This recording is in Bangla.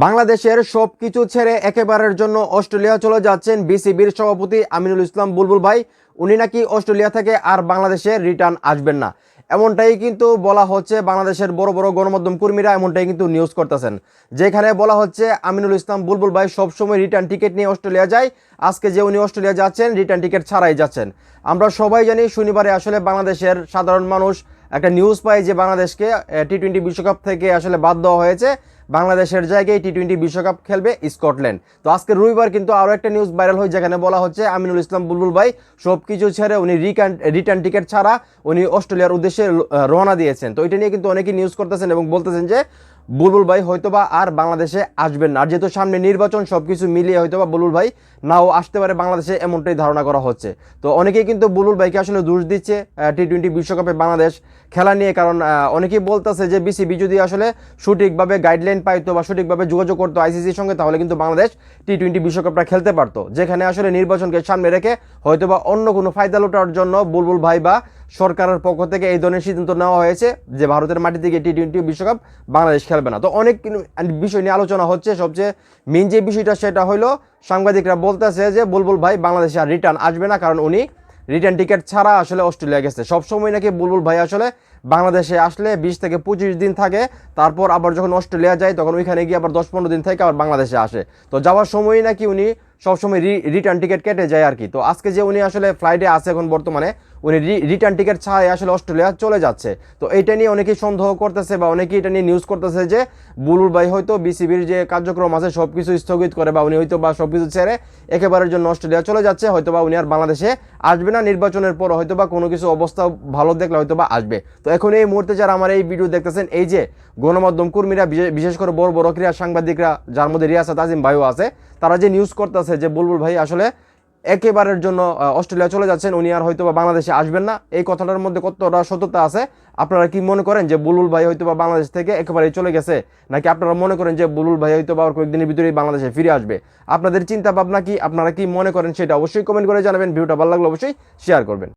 বাংলাদেশের সবকিছু ছেড়ে একেবারের জন্য অস্ট্রেলিয়া চলে যাচ্ছেন বিসিবির সভাপতি আমিনুল ইসলাম বুলবুল ভাই। উনি নাকি অস্ট্রেলিয়া থেকে আর বাংলাদেশে রিটার্ন আসবেন না, এমনটাই কিন্তু বলা হচ্ছে। বাংলাদেশের বড় বড় গণমাধ্যম কর্মীরা এমনটাই কিন্তু নিউজ করতেছেন, যেখানে বলা হচ্ছে আমিনুল ইসলাম বুলবুল ভাই সবসময় রিটার্ন টিকিট নিয়ে অস্ট্রেলিয়া যায়। আজকে যে উনি অস্ট্রেলিয়া যাচ্ছেন রিটার্ন টিকিট ছাড়াই যাচ্ছেন। আমরা সবাই জানি শনিবারে আসলে বাংলাদেশের সাধারণ মানুষ একটা নিউজ পায় যে বাংলাদেশকে টি-20 বিশ্বকাপ থেকে আসলে বাদ দেওয়া হয়েছে। বাংলাদেশের জায়গায় টি-20 বিশ্বকাপ খেলবে স্কটল্যান্ড। তো আজকে রবিবার কিন্তু আরও একটা নিউজ ভাইরাল হয়, যেখানে বলা হচ্ছে আমিনুল ইসলাম বুলবুল ভাই সব কিছু ছেড়ে উনি রিটার্ন টিকিট ছাড়া উনি অস্ট্রেলিয়ার উদ্দেশ্যে রওনা দিয়েছেন। তো এটা নিয়ে কিন্তু অনেকেই নিউজ করতেছেন এবং বলতেছেন যে বুলবুল ভাই হয়তোবা আর বাংলাদেশে আসবেন না। আর যেহেতু সামনে নির্বাচন, সবকিছু মিলিয়ে হয়তোবা বুলবুল ভাই নাও আসতে পারে বাংলাদেশে, এমনটাই ধারণা করা হচ্ছে। তো অনেকেই কিন্তু বুলবুল ভাইকে আসলে দোষ দিচ্ছে টি-20 বিশ্বকাপে বাংলাদেশ খেলা নিয়ে, কারণ অনেকেই বলতেছে যে বিসিবি যদি আসলে সঠিকভাবে গাইডলাইন পাইতো বা সঠিকভাবে যোগাযোগ করতো আইসিসির সঙ্গে, তাহলে কিন্তু বাংলাদেশ টি-20 বিশ্বকাপটা খেলতে পারতো। যেখানে আসলে নির্বাচনকে সামনে রেখে হয়তোবা অন্য কোনো ফায়দা লুটার জন্য বুলবুল ভাই বা সরকারের পক্ষ থেকে এই ধরনের সিদ্ধান্ত নেওয়া হয়েছে যে ভারতের মাটি থেকে টি-20 বিশ্বকাপ বাংলাদেশ খেলবে না। তো অনেক বিষয় নিয়ে আলোচনা হচ্ছে। সবচেয়ে মেন যে বিষয়টা সেটা হলো সাংবাদিকরা বলতেছে যে বুলবুল ভাই বাংলাদেশে আর রিটার্ন আসবে না, কারণ উনি রিটার্ন টিকিট ছাড়া আসলে অস্ট্রেলিয়া গেছে। সবসময় নাকি বুলবুল ভাই আসলে বাংলাদেশে আসলে 20 থেকে 25 দিন থাকে, তারপর আবার যখন অস্ট্রেলিয়া যায় তখন ওইখানে গিয়ে আবার 10-15 দিন থেকে আবার বাংলাদেশে আসে। তো যাওয়ার সময়ই নাকি উনি সবসময় রিটার্ন টিকিট কেটে যায় আর কি। তো আজকে যে উনি আসলে ফ্লাইটে আছে এখন বর্তমানে, উনি রিটার্ন টিকিট ছাড়াই আসলে অস্ট্রেলিয়া চলে যাচ্ছে। তো এইটা নিয়ে অনেকেই সন্দেহ করতেছে বা অনেকেই এটা নিয়ে নিউজ করতেছে যে বুলবুল ভাই হয়তো বিসিবির যে কার্যক্রম আছে সব কিছু স্থগিত করে বা উনি হয়তো বা সব কিছু ছেড়ে একেবারের জন্য অস্ট্রেলিয়া চলে যাচ্ছে। হয়তো বা উনি আর বাংলাদেশে আসবে না, নির্বাচনের পর হয়তো বা কোনো কিছু অবস্থা ভালো দেখলে হয়তো বা আসবে। তো এখন এই মুহূর্তে যারা আমার এই ভিডিও দেখতেছেন, এই যে গণমাধ্যম কর্মীরা বিশেষ করে বড় বড় ক্রীড়া সাংবাদিকরা, যার মধ্যে রিয়াসাত আজিম ভাইও আছে, তারা যে নিউজ করতেছে যে বুলবুল ভাই আসলে একেবারের জন্য অস্ট্রেলিয়া চলে যাচ্ছেন, উনি আর হয়তো বা বাংলাদেশে আসবেন না, এই কথাটার মধ্যে কতটা সত্যতা আছে? আপনারা কি মনে করেন যে বুলবুল ভাই হয়তো বা বাংলাদেশ থেকে একেবারেই চলে গেছে, নাকি আপনারা মনে করেন যে বুলবুল ভাই হয়তো বা কয়েকদিনের ভিতরেই বাংলাদেশে ফিরে আসবে? আপনাদের চিন্তা ভাবনা কি, আপনারা কি মনে করেন সেটা অবশ্যই কমেন্ট করে জানাবেন। ভিডিওটা ভালো লাগলে অবশ্যই শেয়ার করবেন।